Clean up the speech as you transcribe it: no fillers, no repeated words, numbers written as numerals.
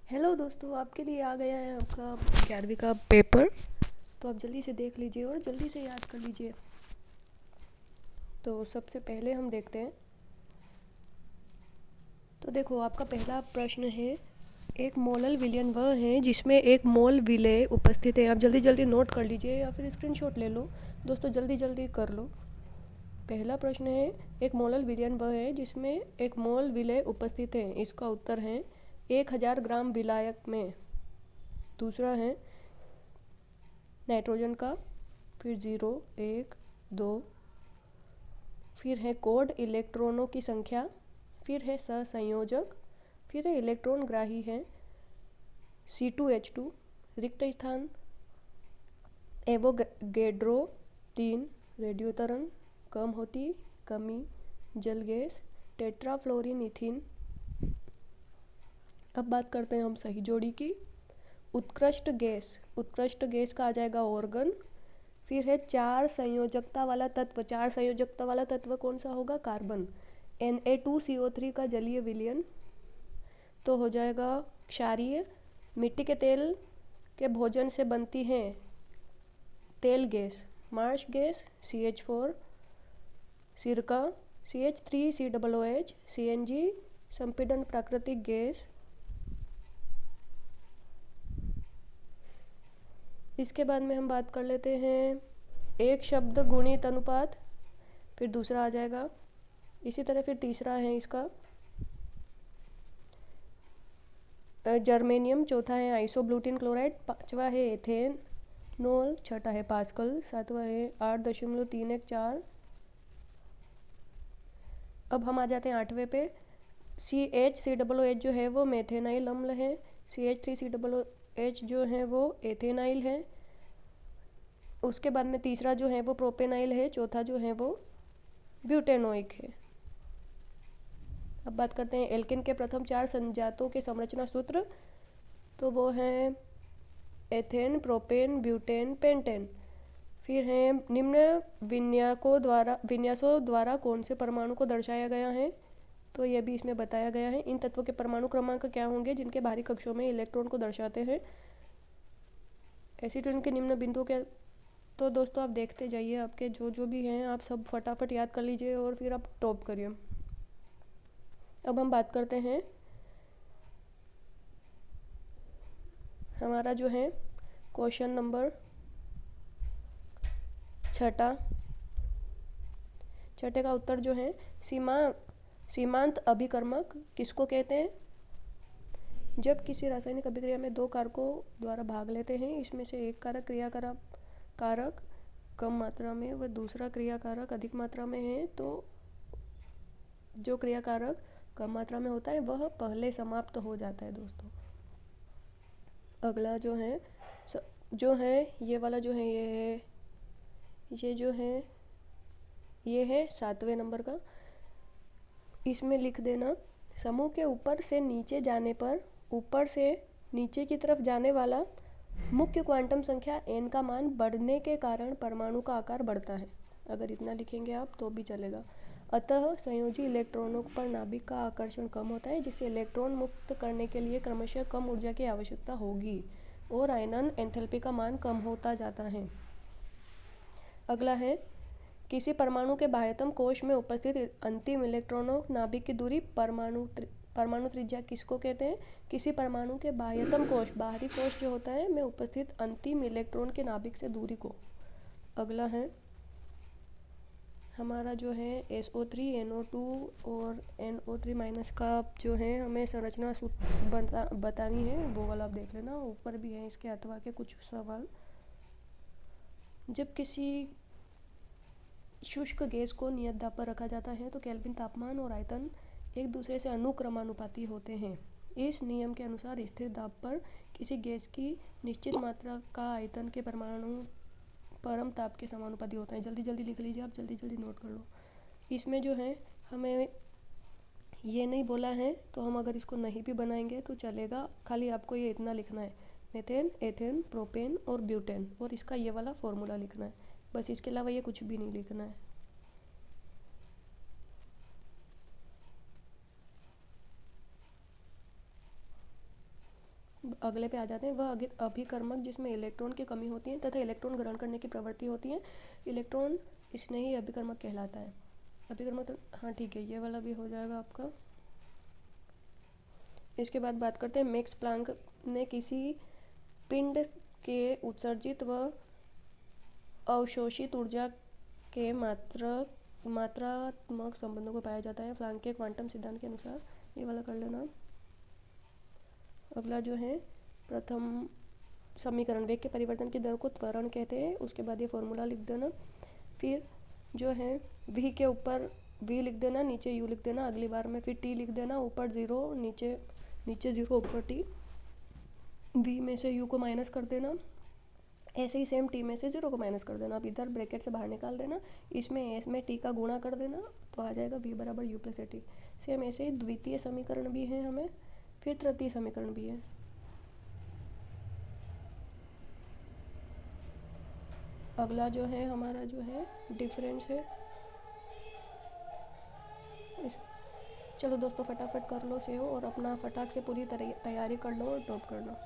Hello दोस्तों, आपके लिए आ गया है आपका 11वीं का पेपर। तो आप जल्दी से देख लीजिए और जल्दी से याद कर लीजिए। तो सबसे पहले हम देखते हैं। तो देखो, आपका पहला प्रश्न है, एक मोलल विलयन वह है जिसमें एक मोल विलय उपस्थित है। आप जल्दी जल्दी नोट कर लीजिए या फिर स्क्रीनशॉट ले लो। दोस्तों जल्दी जल्दी कर लो। पहला प्रश्न है, एक मोलल विलयन वह है जिसमें एक मोल विलय उपस्थित है। इसका उत्तर है 1000 ग्राम विलायक में। दूसरा है नाइट्रोजन का, फिर 0 1 2, फिर है कोड इलेक्ट्रॉनों की संख्या, फिर है सहसंयोजक, फिर है इलेक्ट्रॉन ग्राही है C2H2, रिक्त स्थान एवोगैड्रो 3, रेडियो तरंग, कम होती कमी, जल गैस टेट्राफ्लोरिन इथिन। अब बात करते हैं हम सही जोड़ी की। उत्कृष्ट गैस का आ जाएगा ऑर्गन। फिर है चार संयोजकता वाला तत्व। चार संयोजकता वाला तत्व कौन सा होगा? कार्बन। Na2CO3 का जलीय विलयन तो हो जाएगा क्षारीय। मिट्टी के तेल के भोजन से बनती हैं तेल गैस, मार्श गैस CH4, सिरका CH3COOH, CNG संपीड़न प्राकृतिक गैस। इसके बाद में हम बात कर लेते हैं एक शब्द गुणित अनुपात, फिर दूसरा आ जाएगा इसी तरह, फिर तीसरा है इसका जर्मेनियम, चौथा है आइसोब्यूटीन क्लोराइड, पांचवा है एथेनॉल, छठा है पास्कल, सातवां है 8.314। अब हम आ जाते हैं आठवें पे। CH3OH जो है वो मेथेनाइल अम्ल है। CH3COOH जो है वो एथेनाइल है। उसके बाद में तीसरा जो है वो प्रोपेनाइल है। चौथा जो है वो ब्यूटेनोइक है। अब बात करते हैं एल्केन के प्रथम चार संजातों के संरचना सूत्र। तो वो हैं एथेन, प्रोपेन, ब्यूटेन, पेंटेन। फिर हैं निम्न विन्यासों द्वारा कौन से परमाणु को दर्शाया गया है? तो ये भी इसमें बताया गया है। इन तत्वों के परमाणु क्रमांक क्या होंगे जिनके बाहरी कक्षों में इलेक्ट्रॉन को दर्शाते हैं? एसीटोन के निम्न बिंदुओं के। तो दोस्तों आप देखते जाइए, आपके जो जो भी हैं आप सब फटाफट याद कर लीजिए और फिर आप टॉप करिए। अब हम बात करते हैं हमारा जो है क्वेश्चन नंबर छठे का उत्तर जो है सीमांत अभिकर्मक किसको कहते हैं? जब किसी रासायनिक अभिक्रिया में दो कारकों द्वारा भाग लेते हैं, इसमें से एक कारक कम मात्रा में व दूसरा क्रियाकारक अधिक मात्रा में है, तो जो क्रियाकारक कम मात्रा में होता है वह पहले समाप्त हो जाता है दोस्तों। अगला जो है ये वाला जो है ये है 7वें नंबर का। इसमें लिख देना, समूह के ऊपर से नीचे की तरफ जाने वाला मुख्य क्वांटम संख्या n का मान बढ़ने के कारण परमाणु का आकार बढ़ता है। अगर इतना लिखेंगे आप तो भी चलेगा। अतः संयोजी इलेक्ट्रॉनों पर नाभिक का आकर्षण कम होता है, जिससे इलेक्ट्रॉन मुक्त करने के लिए क्रमशः कम ऊर्जा की आवश्यकता होगी और आयनन एंथैल्पी का मान कम होता जाता है। अगला है, किसी परमाणु के बाह्यतम कोश में उपस्थित अंतिम इलेक्ट्रॉनों नाभिक की दूरी परमाणु त्रिज्या किसको कहते हैं? किसी परमाणु के बाह्यतम कोश, बाहरी कोश जो होता है, में उपस्थित अंतिम इलेक्ट्रॉन के नाभिक से दूरी को। अगला है हमारा जो है SO3, NO2 और NO3- का जो है हमें संरचना बतानी है, वो वाला आप देख लेना। ऊपर भी है इसके अथवा के कुछ सवाल। जब किसी शुष्क गैस को नियत दाब पर रखा जाता है तो केल्विन तापमान और आयतन एक दूसरे से अनुक्रमानुपाती होते हैं। इस नियम के अनुसार स्थिर दाब पर किसी गैस की निश्चित मात्रा का आयतन के परमाणु परम ताप के समानुपाती होता है। जल्दी जल्दी लिख लीजिए, आप जल्दी जल्दी नोट कर लो। इसमें जो है हमें ये नहीं बोला है, तो हम अगर इसको नहीं भी बनाएंगे तो चलेगा। खाली आपको ये इतना लिखना है, मेथेन, एथेन, प्रोपेन और ब्यूटेन, और इसका ये वाला फॉर्मूला लिखना है। बस इसके अलावा ये कुछ भी नहीं लिखना है। अगले पे आ जाते हैं। वह अभिकर्मक जिसमें इलेक्ट्रॉन की कमी होती है तथा इलेक्ट्रॉन ग्रहण करने की प्रवृत्ति होती है। इलेक्ट्रॉन स्नेही अभिकर्मक कहलाता है। अभिकर्मक हाँ ठीक है, ये वाला भी हो जाएगा आपका। इसके बाद बात करते हैं मैक्स प्लांक ने किसी पिंड के उत्सर्जित व अवशोषित ऊर्जा के मात्रात्मक संबंधों को पाया जाता है प्लांक के क्वांटम सिद्धांत के अनुसार। ये वाला कर लेना। अगला जो है प्रथम समीकरण, वेग के परिवर्तन की दर को त्वरण कहते हैं। उसके बाद ये फॉर्मूला लिख देना। फिर जो है v के ऊपर v लिख देना, नीचे u लिख देना। अगली बार में फिर t लिख देना, ऊपर 0, नीचे 0, ऊपर t। v में से u को माइनस कर देना। ऐसे ही सेम t में से 0 को माइनस कर देना। अब इधर ब्रैकेट से बाहर निकाल देना, इसमें s में t का गुणा कर देना, तो आ जाएगा v बराबर u प्लस at। सेम ऐसे ही द्वितीय समीकरण भी है हमें, फिर तृतीय समीकरण भी है। अगला जो है हमारा जो है डिफरेंस है। चलो दोस्तों, फटाफट कर लो सेव और अपना फटाक से पूरी तैयारी कर लो और टॉप कर लो।